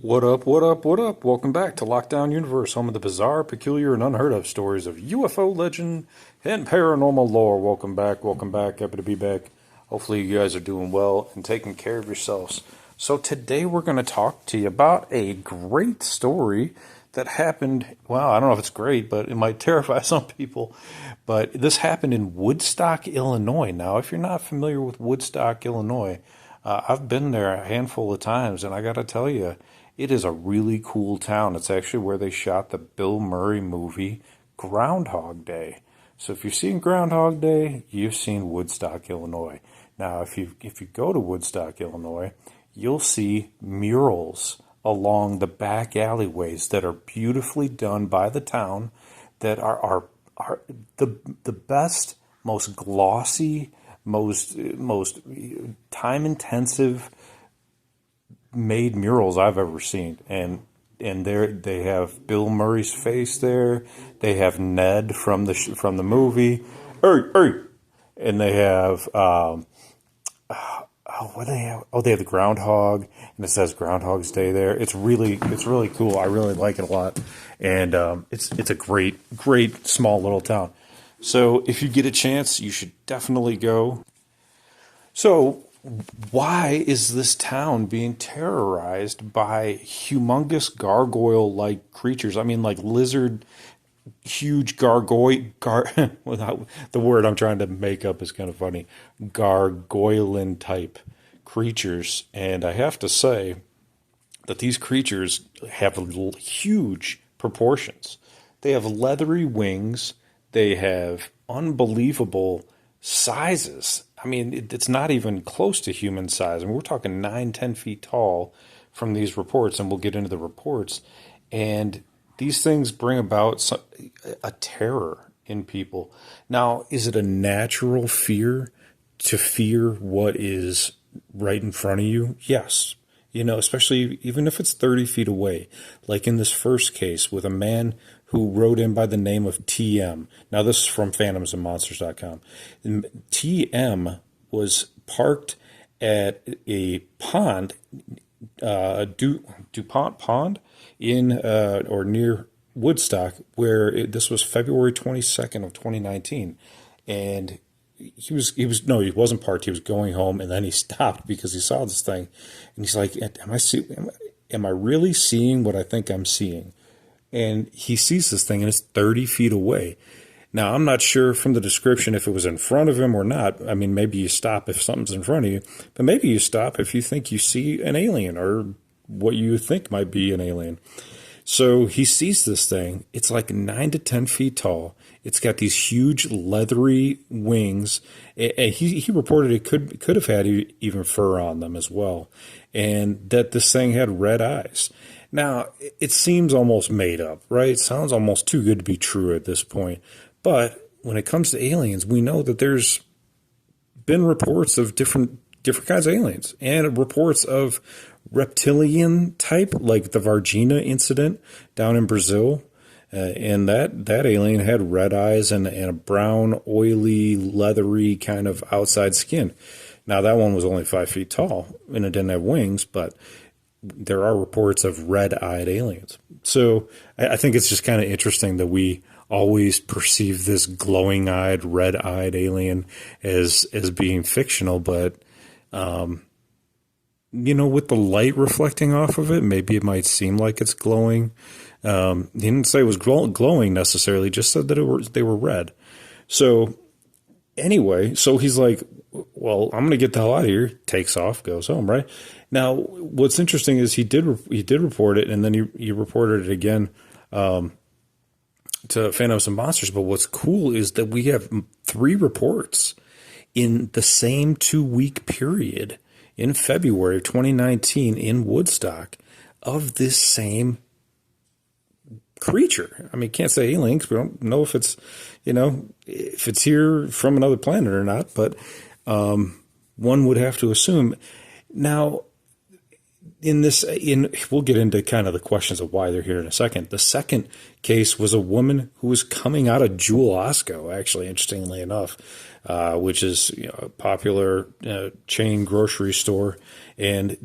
What up, what up, what up? Welcome back to Lockdown Universe, home of the bizarre, peculiar, and unheard of stories of UFO legend and paranormal lore. Welcome back, welcome back. Happy to be back. Hopefully, you guys are doing well and taking care of yourselves. So, today we're going to talk to you about a great story that happened. Well, I don't know if it's great, but it might terrify some people. But this happened in Woodstock, Illinois. Now, if you're not familiar with Woodstock, Illinois, I've been there a handful of times, and I got to tell you, it is a really cool town. It's actually where they shot the Bill Murray movie Groundhog Day. So if you've seen Groundhog Day, you've seen Woodstock, Illinois. Now, if you go to Woodstock, Illinois, you'll see murals along the back alleyways that are beautifully done by the town that are the best, most glossy, most time intensive made murals I've ever seen, and they have Bill Murray's face there. They have Ned from the movie, and they have what do they have? Oh, they have the groundhog, and it says Groundhog's Day there. It's really cool. I really like it a lot, and it's a great small little town. So if you get a chance, you should definitely go. So, why is this town being terrorized by humongous gargoyle-like creatures? I mean, like huge gargoyle. Without the word I'm trying to make up is kind of funny. Gargoylin type creatures, and I have to say that these creatures have huge proportions. They have leathery wings. They have unbelievable sizes. I mean, it's not even close to human size. I mean, we're talking 9-10 feet tall from these reports, and we'll get into the reports. And these things bring about a terror in people. Now, is it a natural fear to fear what is right in front of you? Yes. You know, especially even if it's 30 feet away, like in this first case with a man who wrote in by the name of TM. Now, this is from phantomsandmonsters.com. TM was parked at a pond, DuPont Pond, in or near Woodstock, where this was February 22nd of 2019, and he wasn't parked. He was going home, and then he stopped because he saw this thing, and he's like, "Am I really seeing what I think I'm seeing?" And he sees this thing, and it's 30 feet away. Now, I'm not sure from the description if it was in front of him or not. I mean, maybe you stop if something's in front of you, but maybe you stop if you think you see an alien or what you think might be an alien. So he sees this thing. It's like 9 to 10 feet tall. It's got these huge leathery wings. And he reported it could have had even fur on them as well, and that this thing had red eyes. Now, it seems almost made up, right? It sounds almost too good to be true at this point. But when it comes to aliens, we know that there's been reports of different kinds of aliens, and reports of reptilian type, like the Varginha incident down in Brazil. And that alien had red eyes and a brown, oily, leathery kind of outside skin. Now, that one was only 5 feet tall, and it didn't have wings, but there are reports of red-eyed aliens. So I think it's just kind of interesting that we always perceive this glowing-eyed, red-eyed alien as being fictional, but with the light reflecting off of it, maybe it might seem like it's glowing. He didn't say it was glowing necessarily, just said that they were red. So anyway, so he's like, well, I'm going to get the hell out of here. Takes off, goes home, right? Now, what's interesting is he did report it, and then he reported it again to Phantoms and Monsters. But what's cool is that we have 3 reports in the same 2-week period in February of 2019 in Woodstock of this same creature. I mean, can't say aliens. We don't know if it's here from another planet or not, but one would have to assume. Now, we'll get into kind of the questions of why they're here in a second. The second case was a woman who was coming out of Jewel Osco, actually, interestingly enough, which is a popular chain grocery store. And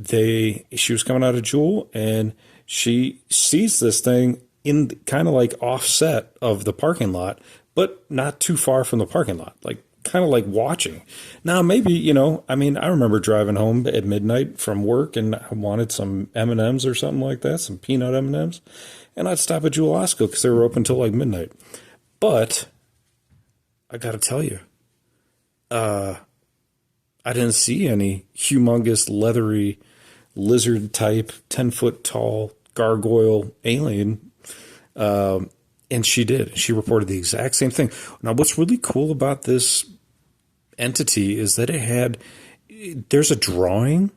she was coming out of Jewel, and she sees this thing in kind of like offset of the parking lot, but not too far from the parking lot, like kind of like watching. Now, maybe, I mean, I remember driving home at midnight from work and I wanted some M&Ms or something like that, some peanut M&Ms, and I'd stop at Jewel Osco because they were open till like midnight. But I got to tell you, I didn't see any humongous, leathery, lizard type, 10-foot tall gargoyle alien. And she did. She reported the exact same thing. Now, what's really cool about this entity is that there's a drawing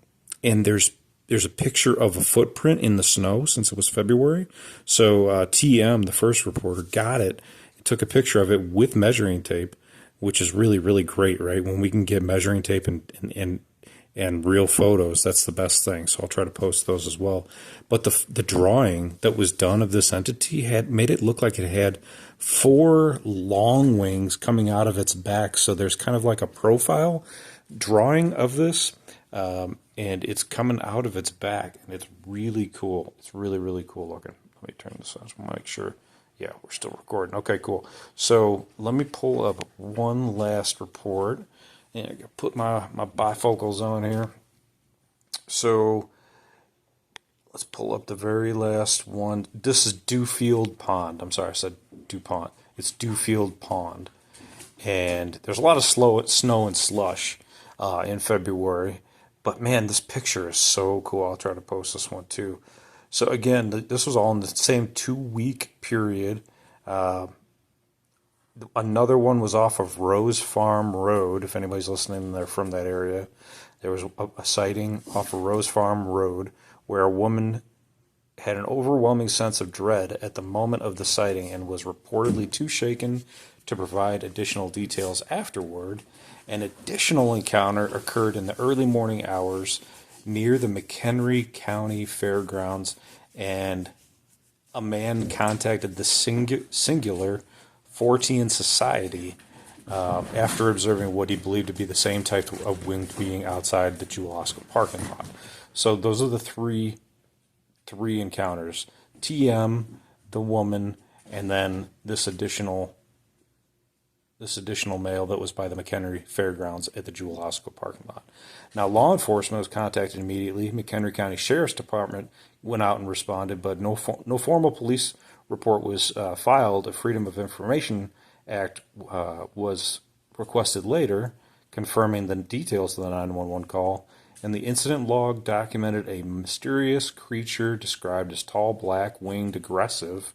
and there's a picture of a footprint in the snow since it was February. So TM, the first reporter, got it, took a picture of it with measuring tape, which is really, really great, right? When we can get measuring tape and real photos, that's the best thing. So I'll try to post those as well. But the drawing that was done of this entity had made it look like it had 4 long wings coming out of its back. So there's kind of like a profile drawing of this, and it's coming out of its back, and it's really cool. It's really, really cool looking. Let me turn this on. I just want to make sure. Yeah, we're still recording. Okay, cool. So let me pull up one last report. And I put my bifocals on here. So let's pull up the very last one. This is Dewfield Pond. I'm sorry, I said DuPont. It's Dewfield Pond. And there's a lot of snow and slush in February. But man, this picture is so cool. I'll try to post this one too. So again, this was all in the same 2-week period. Another one was off of Rose Farm Road. If anybody's listening, they're from that area. There was a sighting off of Rose Farm Road where a woman had an overwhelming sense of dread at the moment of the sighting and was reportedly too shaken to provide additional details afterward. An additional encounter occurred in the early morning hours near the McHenry County Fairgrounds, and a man contacted the singular Fortean Society after observing what he believed to be the same type of winged being outside the Jewel Osco parking lot. So those are the three encounters: TM, the woman, and then this additional male that was by the McHenry Fairgrounds at the Jewel Osco parking lot. Now, law enforcement was contacted immediately. McHenry County Sheriff's Department went out and responded, but no formal police report was filed. A Freedom of Information Act was requested later, confirming the details of the 911 call, and the incident log documented a mysterious creature described as tall, black, winged, aggressive,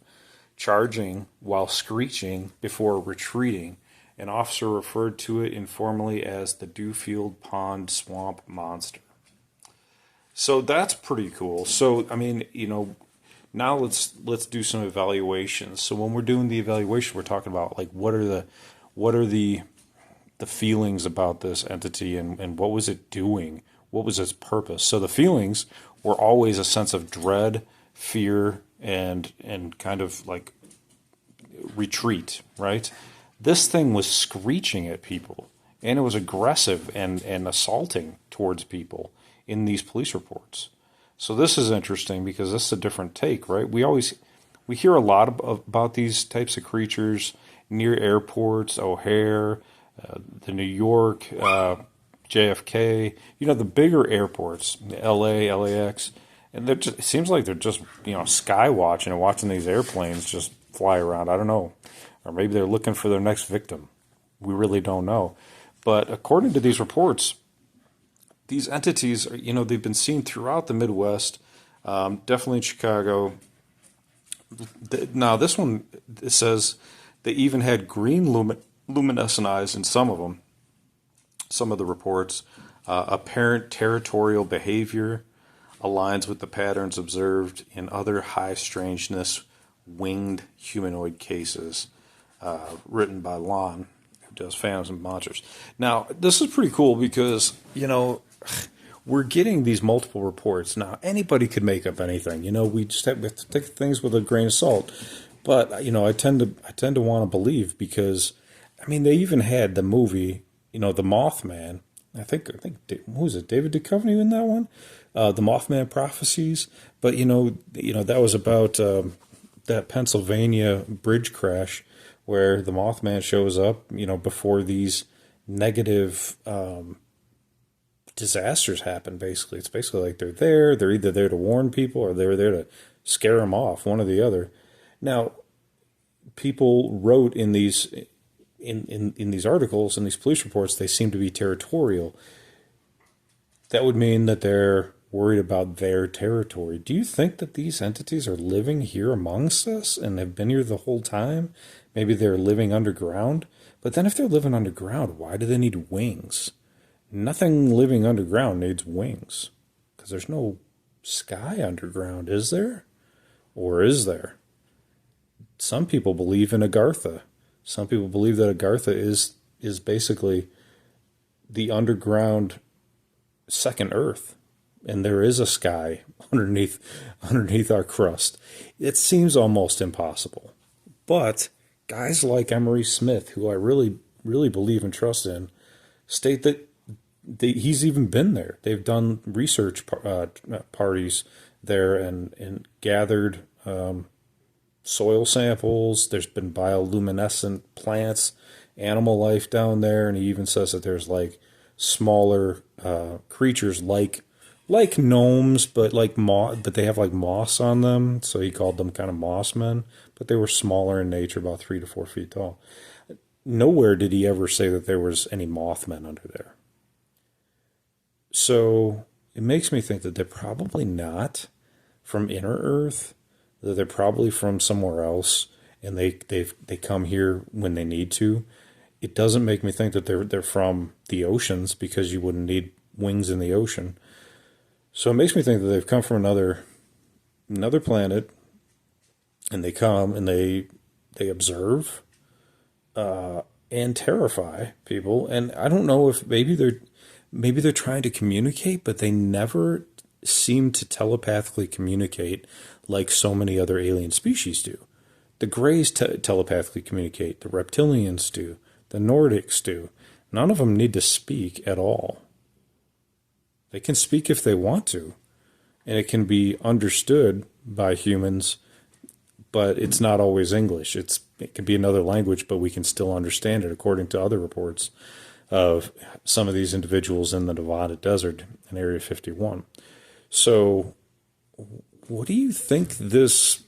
charging while screeching before retreating. An officer referred to it informally as the Dewfield Pond Swamp Monster. So that's pretty cool. So, I mean, now let's do some evaluations. So when we're doing the evaluation, we're talking about like what are the feelings about this entity and what was it doing? What was its purpose? So the feelings were always a sense of dread, fear, and kind of like retreat, right? This thing was screeching at people, and it was aggressive and assaulting towards people in these police reports. So this is interesting because this is a different take, right? We hear a lot about these types of creatures near airports, O'Hare, the New York, JFK, the bigger airports, LA, LAX, and it seems like they're just, sky watching and watching these airplanes just fly around. I don't know. Or maybe they're looking for their next victim. We really don't know. But according to these reports, these entities, they've been seen throughout the Midwest, definitely in Chicago. Now, this one, it says they even had green luminescent eyes in some of them, some of the reports. Apparent territorial behavior aligns with the patterns observed in other high strangeness winged humanoid cases. Written by Lon, who does Phantoms and Monsters. Now, this is pretty cool because, when we're getting these multiple reports. Now, anybody could make up anything. We just have to take things with a grain of salt. But, I tend to want to believe because, I mean, they even had the movie, The Mothman. Who was it? David Duchovny in that one? The Mothman Prophecies. But, that was about that Pennsylvania bridge crash where the Mothman shows up, before these negative disasters happen, basically. It's basically like they're either there to warn people or they're there to scare them off, one or the other. Now, people wrote in these in these articles, in these police reports, they seem to be territorial. That would mean that they're worried about their territory. Do you think that these entities are living here amongst us and have been here the whole time? Maybe they're living underground. But then if they're living underground, why do they need wings? Nothing living underground needs wings. Because there's no sky underground, is there? Or is there? Some people believe in Agartha. Some people believe that Agartha is basically the underground second Earth. And there is a sky underneath our crust. It seems almost impossible. But guys like Emery Smith, who I really, really believe and trust in, state that he's even been there. They've done research parties there and gathered soil samples. There's been bioluminescent plants, animal life down there, and he even says that there's like smaller creatures like gnomes, but but they have like moss on them, so he called them kind of moss men. But they were smaller in nature, about 3 to 4 feet tall. Nowhere did he ever say that there was any Mothmen under there. So it makes me think that they're probably not from inner Earth, that they're probably from somewhere else, and they come here when they need to. It doesn't make me think that they're from the oceans, because you wouldn't need wings in the ocean. So it makes me think that they've come from another planet, and they come and they observe and terrify people. And I don't know if maybe they're trying to communicate, but they never seem to telepathically communicate like so many other alien species do. The Greys telepathically communicate. The Reptilians do. The Nordics do. None of them need to speak at all. They can speak if they want to, and it can be understood by humans, but it's not always English. It can be another language, but we can still understand it, according to other reports of some of these individuals in the Nevada desert in Area 51. So what do you think this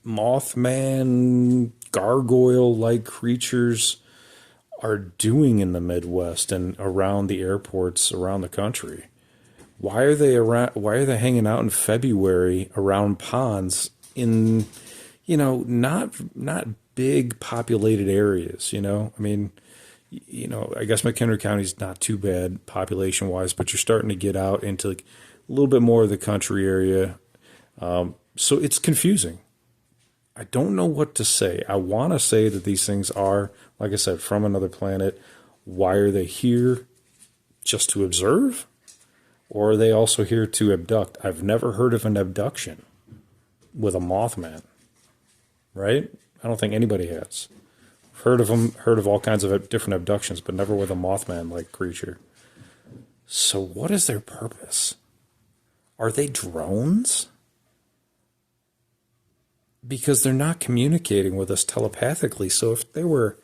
Mothman, gargoyle-like creatures are doing in the Midwest and around the airports around the country? Why are they hanging out in February around ponds in, not big populated areas, I mean, I guess McHenry County's not too bad population wise, but you're starting to get out into like a little bit more of the country area. So it's confusing. I don't know what to say. I want to say that these things are, like I said, from another planet. Why are they here? Just to observe? Or are they also here to abduct? I've never heard of an abduction with a Mothman, right? I don't think anybody has. Heard of all kinds of different abductions, but never with a Mothman-like creature. So what is their purpose? Are they drones? Because they're not communicating with us telepathically. So if they were,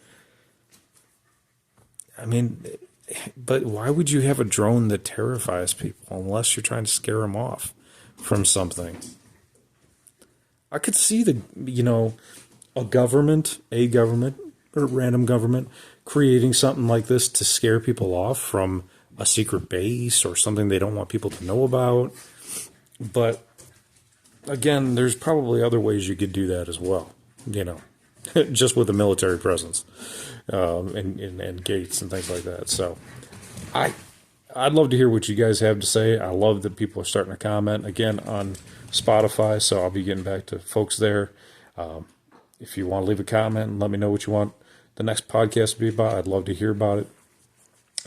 but why would you have a drone that terrifies people unless you're trying to scare them off from something? I could see a government, or a random government creating something like this to scare people off from a secret base or something they don't want people to know about. But again, there's probably other ways you could do that as well, just with a military presence and gates and things like that. So I'd love to hear what you guys have to say. I love that people are starting to comment again on Spotify, so I'll be getting back to folks there. If you want to leave a comment and let me know what you want the next podcast to be about, I'd love to hear about it,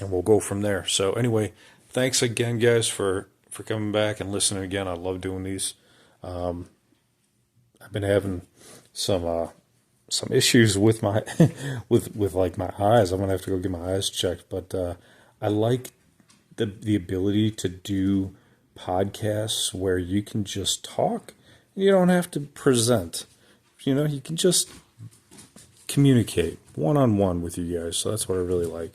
and we'll go from there. So anyway, thanks again, guys, for coming back and listening again. I love doing these. I've been having some issues with my with like my eyes. I'm gonna have to go get my eyes checked. But I like the ability to do podcasts where you can just talk. You don't have to present. You can just communicate one-on-one with you guys. So that's what I really like.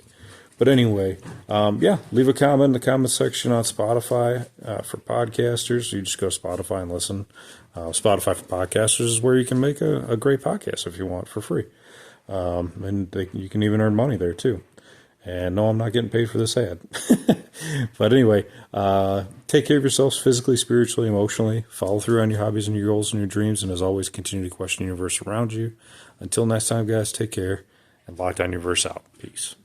But anyway, yeah, leave a comment in the comment section on Spotify for podcasters. You just go to Spotify and listen. Spotify for podcasters is where you can make a great podcast if you want for free. And you can even earn money there too. And no, I'm not getting paid for this ad. But anyway, take care of yourselves physically, spiritually, emotionally. Follow through on your hobbies and your goals and your dreams. And as always, continue to question the universe around you. Until next time, guys, take care. And Lockdown Universe out. Peace.